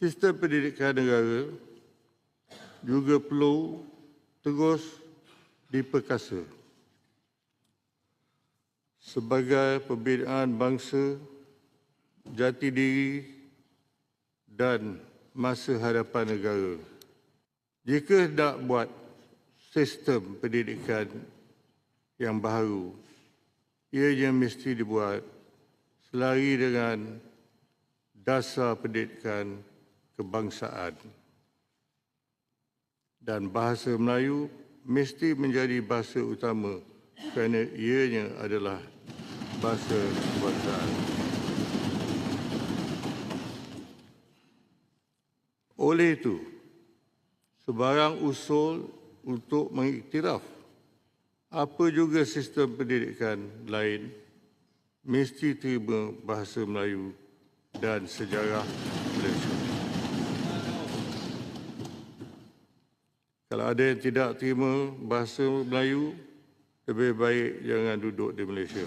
Sistem pendidikan negara juga perlu terus diperkasa sebagai pembinaan bangsa, jati diri dan masa hadapan negara. Jika nak buat sistem pendidikan yang baru, ianya mesti dibuat selari dengan dasar pendidikan kebangsaan. Dan bahasa Melayu mesti menjadi bahasa utama kerana ianya adalah bahasa kebangsaan. Oleh itu, sebarang usul untuk mengiktiraf apa juga sistem pendidikan lain mesti terima bahasa Melayu dan sejarah Malaysia. Kalau ada yang tidak terima bahasa Melayu, lebih baik jangan duduk di Malaysia.